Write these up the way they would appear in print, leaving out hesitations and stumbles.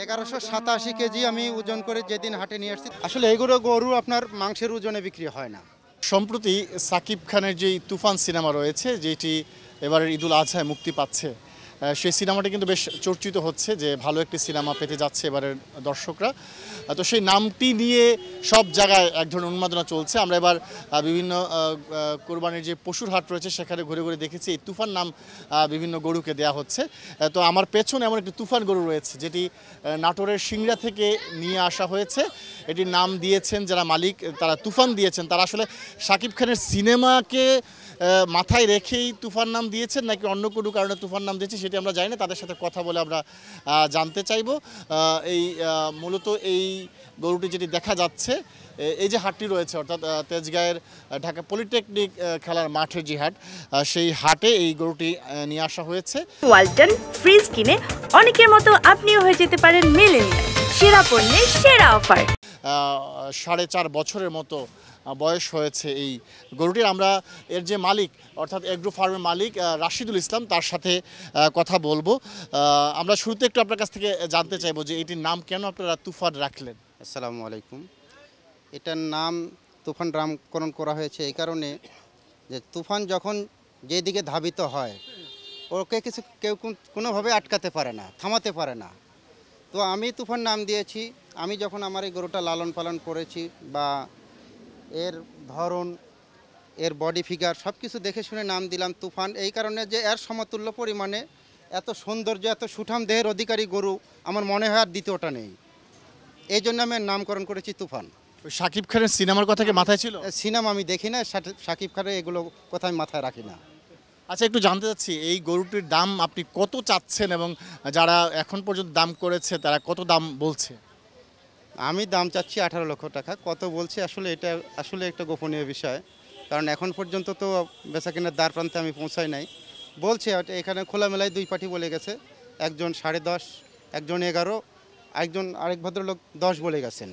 1187 KG আমি ওজন করে যেদিন হাটে নিয়ে আসছি। আসলে এইগুলো গরু আপনার মাংসের ওজনে বিক্রি হয় না। সম্প্রতি সাকিব খানের যেই তুফান সিনেমা রয়েছে, যেটি এবারের ঈদুল আজহায় মুক্তি পাচ্ছে, সেই সিনেমাটি কিন্তু বেশ চর্চিত হচ্ছে যে ভালো একটি সিনেমা পেতে যাচ্ছে এবারের দর্শকরা। তো সেই নামটি নিয়ে সব জায়গায় এক ধরনের উন্মাদনা চলছে। আমরা এবার বিভিন্ন কোরবানির যে পশুর হাট রয়েছে সেখানে ঘুরে ঘুরে দেখেছি এই তুফান নাম বিভিন্ন গরুকে দেয়া হচ্ছে। তো আমার পেছনে এমন একটি তুফান গরু রয়েছে যেটি নাটোরের সিংড়া থেকে নিয়ে আসা হয়েছে। এটির নাম দিয়েছেন যারা মালিক, তারা তুফান দিয়েছেন। তারা আসলে সাকিব খানের সিনেমাকে মাথায় রেখেই তুফান নাম দিয়েছেন নাকি অন্য কোনো কারণে তুফান নাম দিয়েছে সেটি আমরা জানি না। তাদের সাথে কথা বলে আমরা জানতে চাইব। এই মূলত এই গরুটি যেটি দেখা যাচ্ছে, এই যে হাটটি রয়েছে অর্থাৎ তেজগাঁয়ের ঢাকা পলিটেকনিক খেলার মাঠের যে হাট, সেই হাটে এই গরুটি নিয়ে আসা হয়েছে। ওয়ালটন ফ্রিজ কিনে অনেকের মতো আপনিও হয়ে যেতে পারেন মিলেনিয়াল। সেরা পণ্যের সেরা অফার। 4.5 বছরের মতো বয়স হয়েছে এই গরুটির। আমরা এর যে মালিক অর্থাৎ এগ্রো ফার্মের মালিক রাশিদুল ইসলাম, তার সাথে কথা বলবো। আমরা শুরুতে একটু আপনার কাছ থেকে জানতে চাইবো যে এটির নাম কেন আপনারা তুফান রাখলেন? আসসালামু আলাইকুম। এটার নাম তুফান নামকরণ করা হয়েছে এই কারণে যে তুফান যখন যেদিকে ধাবিত হয় ওকে কেউ কোনোভাবে আটকাতে পারে না, থামাতে পারে না। তো আমি তুফান নাম দিয়েছি। আমি যখন আমার এই গরুটা লালন পালন করেছি বা এর ধরন, এর বডি ফিগার সব কিছু দেখে শুনে নাম দিলাম তুফান। এই কারণে যে এর সমতুল্য পরিমাণে এত সৌন্দর্য, এত সুঠাম দেহের অধিকারী গরু আমার মনে হয় আর দ্বিতীয়টা নেই। এই জন্য আমি নামকরণ করেছি তুফান। সাকিব খানের সিনেমার কথা কি মাথায় ছিল? সিনেমা আমি দেখি না, সাকিব খানের এগুলো কথা আমি মাথায় রাখি না। আচ্ছা, একটু জানতে চাচ্ছি এই গরুটির দাম আপনি কত চাচ্ছেন এবং যারা এখন পর্যন্ত দাম করেছে তারা কত দাম বলছে? আমি দাম চাচ্ছি 18 লক্ষ টাকা। কত বলছে আসলে এটা আসলে একটা গোপনীয় বিষয়, কারণ এখন পর্যন্ত তো বেচা কেনার দ্বার প্রান্তে আমি পৌঁছাই নাই। বলছে এখানে খোলামেলায় 2 পার্টি বলে গেছে, একজন 10.5, একজন 11, একজন আরেক ভদ্রলোক 10 বলে গেছেন।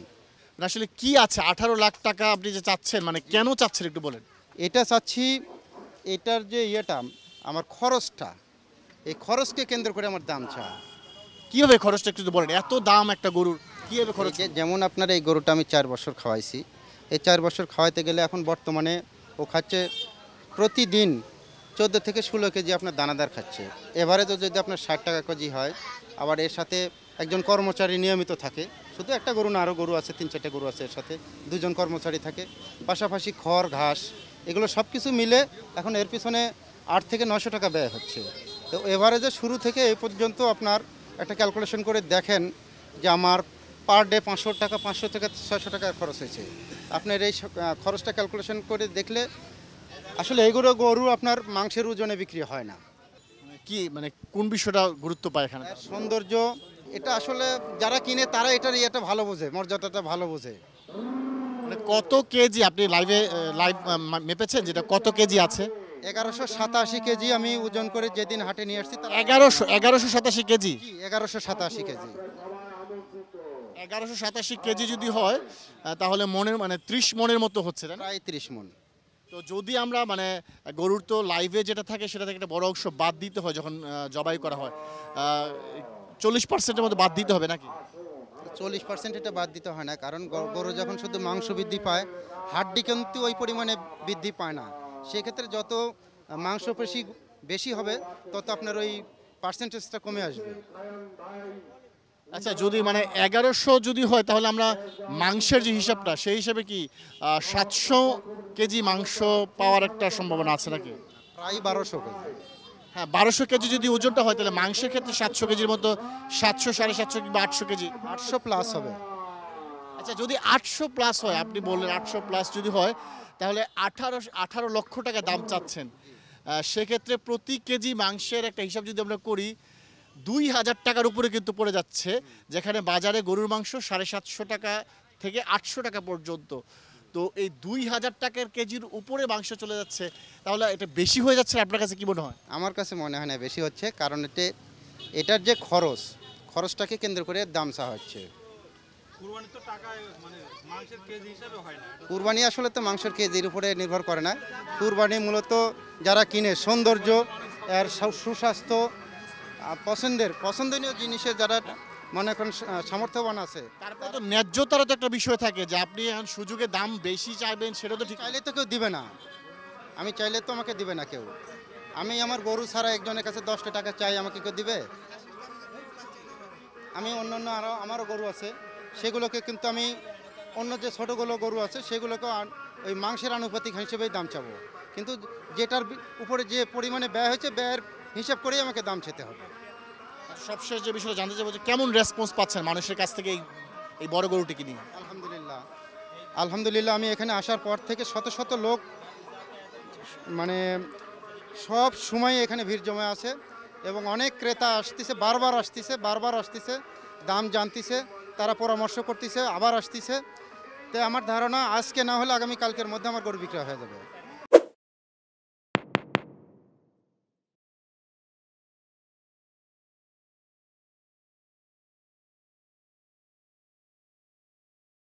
আসলে কি আছে 18 লাখ টাকা আপনি যে চাচ্ছেন, মানে কেন চাচ্ছেন একটু বলেন। এটা চাচ্ছি, এটার যে ইয়েটা আমার খরচটা, এই খরচকে কেন্দ্র করে আমার দাম চা। কীভাবে খরচটা একটু বলেন, এত দাম একটা গরুর কীভাবে খরচ? যেমন আপনার এই গরুটা আমি 4 বছর খাওয়াইছি। এই 4 বছর খাওয়াইতে গেলে এখন বর্তমানে ও খাচ্ছে প্রতিদিন 14 থেকে 16 কেজি আপনার দানাদার খাচ্ছে। এভারেজও যদি আপনার 60 টাকা কেজি হয়, আবার এর সাথে একজন কর্মচারী নিয়মিত থাকে। শুধু একটা গরু না, আরও গরু আছে, 3-4টে গরু আছে, এর সাথে 2 জন কর্মচারী থাকে। পাশাপাশি খড়, ঘাস, এগুলো সব কিছু মিলে এখন এর পিছনে 8 থেকে 900 টাকা ব্যয় হচ্ছে। তো এভারেজে শুরু থেকে এই পর্যন্ত আপনার একটা ক্যালকুলেশন করে দেখেন যে আমার পার ডে 500 টাকা, 500 থেকে 600 টাকা খরচ হয়েছে। আপনার এই খরচটা ক্যালকুলেশন করে দেখলে আসলে এইগুলো গরু আপনার মাংসের ওজনে বিক্রি হয় না। কি মানে কোন বিষয়টা গুরুত্ব পায় এখানে? সৌন্দর্য, এটা আসলে যারা কিনে তারা এটার ইয়েটা ভালো বোঝে, মর্যাদাটা ভালো বোঝে। মানে কত কেজি আপনি লাইভ মেপেছেন, যেটা কত কেজি আছে? 1187 কেজি আমি ওজন করে যেদিন হাটে নিয়ে আসছি। 1187 কেজি? 1187 কেজি। 1187 কেজি যদি হয় তাহলে মনের মানে 30 মনের মতো হচ্ছে, তাই না? প্রায় 30 মণ। তো যদি আমরা মানে গরুর তো লাইভে যেটা থাকে সেটা থেকে একটা বড় অংশ বাদ দিতে হয় যখন জবাই করা হয়, 40%-এর মতো বাদ দিতে হবে নাকি? 40% এটা বাদ দিতে হয় না, কারণ গরু যখন শুধু মাংস বৃদ্ধি পায়, হাড্ডি কিন্তু ওই পরিমাণে বৃদ্ধি পায় না। সেক্ষেত্রে যত মাংসপেশি বেশি হবে তত আপনার ওই পার্সেন্টেজটা কমে আসবে। আচ্ছা, যদি মানে 1100 যদি হয় তাহলে আমরা মাংসের যে হিসাবটা সেই হিসাবে কি 700 কেজি মাংস পাওয়ার একটা সম্ভাবনা আছে নাকি? প্রায় 1200 কেজি। হ্যাঁ, 1200 কেজি যদি ওজনটা হয় তাহলে মাংসের ক্ষেত্রে 700 কেজির মতো, 700, 750 কিংবা 800 কেজি। 800 প্লাস হবে। আচ্ছা, যদি 800 প্লাস হয়, আপনি বললেন 800 প্লাস যদি হয় তাহলে 18 লক্ষ টাকা দাম চাচ্ছেন। সেক্ষেত্রে প্রতি কেজি মাংসের একটা হিসাব যদি আমরা করি 2000 টাকার উপরে কিন্তু পড়ে যাচ্ছে, যেখানে বাজারে গরুর মাংস 750 টাকা থেকে 800 টাকা পর্যন্ত। তো এই 2000 টাকার কেজির উপরে মাংস চলে যাচ্ছে, তাহলে এটা বেশি হয়ে যাচ্ছে আপনার কাছে কি মনে হয়? আমার কাছে মনে হয় না বেশি হচ্ছে, কারণ এটার যে খরচটাকে কেন্দ্র করে দাম চা হচ্ছে। কুরবানি আসলে তো মাংসের কেজির উপরে নির্ভর করে না। কুরবানি মূলত যারা কিনে সৌন্দর্য, এর সুস্বাস্থ্য, পছন্দনীয় জিনিসের যারা মনে করেন সামর্থ্যবান আছে, তারপরে তো ন্যায্যতারও তো একটা বিষয় থাকে যে আপনি এখন সুযোগে দাম বেশি চাইবেন, সেটা তো ঠিক। চাইলে তো কেউ দিবে না, আমি চাইলে তো আমাকে দিবে না কেউ। আমি আমার গরু ছাড়া একজনের কাছে 10টা টাকা চাই, আমাকে কেউ দিবে? আমি অন্য অন্য আরও আমারও গরু আছে, সেগুলোকে কিন্তু আমি অন্য যে ছোটোগুলো গরু আছে সেগুলোকে ওই মাংসের আনুপাতিক হিসেবেই দাম চাবো, কিন্তু যেটার উপরে যে পরিমাণে ব্যয় হয়েছে ব্যয়ের হিসাব করেই আমাকে দাম চেতে হবে। সবশেষ যে বিষয়টা জানতে চাইবো যে কেমন রেসপন্স পাচ্ছেন মানুষের কাছ থেকে এই বড় গরুটিকে নিয়ে? আলহামদুলিল্লাহ, আলহামদুলিল্লাহ, আমি এখানে আসার পর থেকে শত শত লোক মানে সব সময় এখানে ভিড় জমে আছে এবং অনেক ক্রেতা আসতেছে, বারবার আসতেছে, দাম জানতেছে, তারা পরামর্শ করতেছে, আবার আসতেছে। তো আমার ধারণা আজকে না হলে আগামী কালকের মধ্যে আমার গরু বিক্রয় হয়ে যাবে।